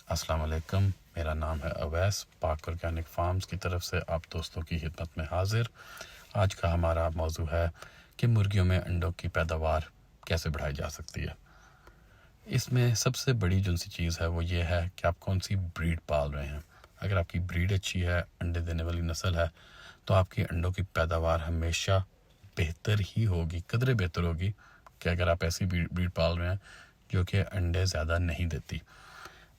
السلام علیکم، میرا نام ہے اویس، پاک آرگینک فارمز کی طرف سے آپ دوستوں کی خدمت میں حاضر۔ آج کا ہمارا موضوع ہے کہ مرغیوں میں انڈوں کی پیداوار کیسے بڑھائی جا سکتی ہے۔ اس میں سب سے بڑی جو سی چیز ہے وہ یہ ہے کہ آپ کون سی بریڈ پال رہے ہیں۔ اگر آپ کی بریڈ اچھی ہے، انڈے دینے والی نسل ہے، تو آپ کی انڈوں کی پیداوار ہمیشہ بہتر ہی ہوگی، قدرے بہتر ہوگی کہ اگر آپ ایسی بریڈ پال رہے ہیں جو کہ انڈے زیادہ نہیں دیتی۔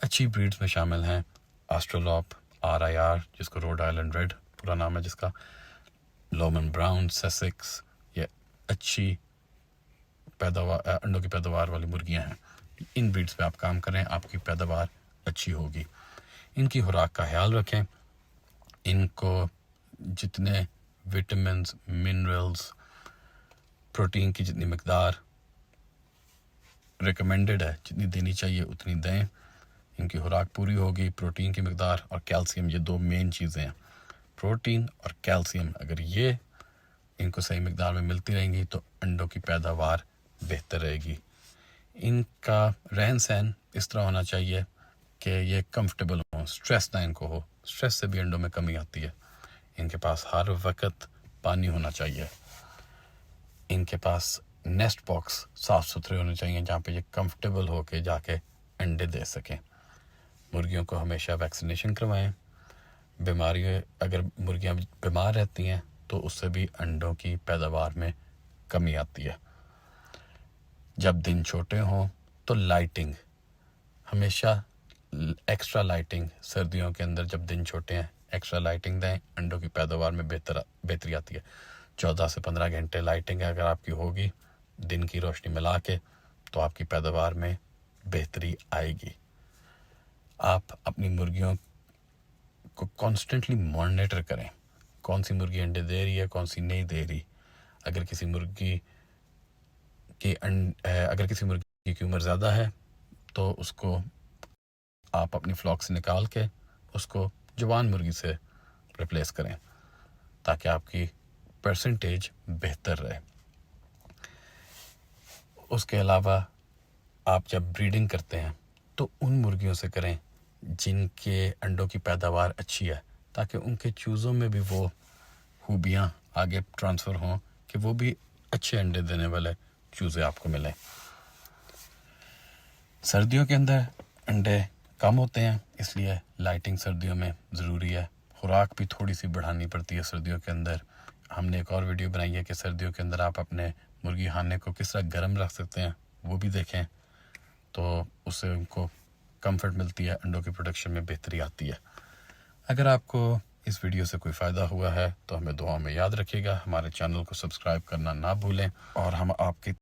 اچھی بریڈز میں شامل ہیں آسٹرولوپ، RIR جس کو روڈ آئلینڈ ریڈ پورا نام ہے جس کا، لومن براؤن، سیسکس، یہ اچھی انڈوں کی پیداوار والی مرغیاں ہیں۔ ان بریڈز پہ آپ کام کریں، آپ کی پیداوار اچھی ہوگی۔ ان کی خوراک کا خیال رکھیں، ان کو جتنے وٹامنز، منرلز، پروٹین کی جتنی مقدار ریکمینڈڈ ہے، جتنی دینی چاہیے اتنی دیں۔ ان کی خوراک پوری ہوگی، پروٹین کی مقدار اور کیلشیم، یہ دو مین چیزیں ہیں۔ پروٹین اور کیلشیم اگر یہ ان کو صحیح مقدار میں ملتی رہیں گی تو انڈوں کی پیداوار بہتر رہے گی۔ ان کا رہن سہن اس طرح ہونا چاہیے کہ یہ کمفرٹیبل ہوں، سٹریس نہ ان کو ہو، سٹریس سے بھی انڈوں میں کمی آتی ہے۔ ان کے پاس ہر وقت پانی ہونا چاہیے۔ ان کے پاس نیسٹ باکس صاف ستھرے ہونے چاہیے جہاں پہ یہ کمفرٹیبل ہو کے جا کے انڈے دے سکیں۔ مرغیوں کو ہمیشہ ویکسینیشن کروائیں۔ اگر مرغیاں بیمار رہتی ہیں تو اس سے بھی انڈوں کی پیداوار میں کمی آتی ہے۔ جب دن چھوٹے ہوں تو لائٹنگ، ہمیشہ ایکسٹرا لائٹنگ، سردیوں کے اندر جب دن چھوٹے ہیں ایکسٹرا لائٹنگ دیں، انڈوں کی پیداوار میں بہتری آتی ہے۔ 14 سے 15 گھنٹے لائٹنگ اگر آپ کی ہوگی دن کی روشنی ملا کے تو آپ کی پیداوار میں بہتری آئے گی۔ آپ اپنی مرغیوں کو کانسٹنٹلی مانیٹر کریں، کون سی مرغی انڈے دے رہی ہے، کون سی نہیں دے رہی۔ اگر کسی مرغی کی عمر زیادہ ہے تو اس کو آپ اپنی فلاک سے نکال کے اس کو جوان مرغی سے ریپلیس کریں تاکہ آپ کی پرسنٹیج بہتر رہے۔ اس کے علاوہ آپ جب بریڈنگ کرتے ہیں تو ان مرغیوں سے کریں جن کے انڈوں کی پیداوار اچھی ہے، تاکہ ان کے چوزوں میں بھی وہ خوبیاں آگے ٹرانسفر ہوں کہ وہ بھی اچھے انڈے دینے والے چوزے آپ کو ملیں۔ سردیوں کے اندر انڈے کم ہوتے ہیں، اس لیے لائٹنگ سردیوں میں ضروری ہے۔ خوراک بھی تھوڑی سی بڑھانی پڑتی ہے سردیوں کے اندر۔ ہم نے ایک اور ویڈیو بنائی ہے کہ سردیوں کے اندر آپ اپنے مرغی خانے کو کس طرح گرم رکھ سکتے ہیں، وہ بھی دیکھیں تو اس سے ان کو کمفرٹ ملتی ہے، انڈوں کی پروڈکشن میں بہتری آتی ہے۔ اگر آپ کو اس ویڈیو سے کوئی فائدہ ہوا ہے تو ہمیں دعاؤں میں یاد رکھیے گا، ہمارے چینل کو سبسکرائب کرنا نہ بھولیں، اور ہم آپ کی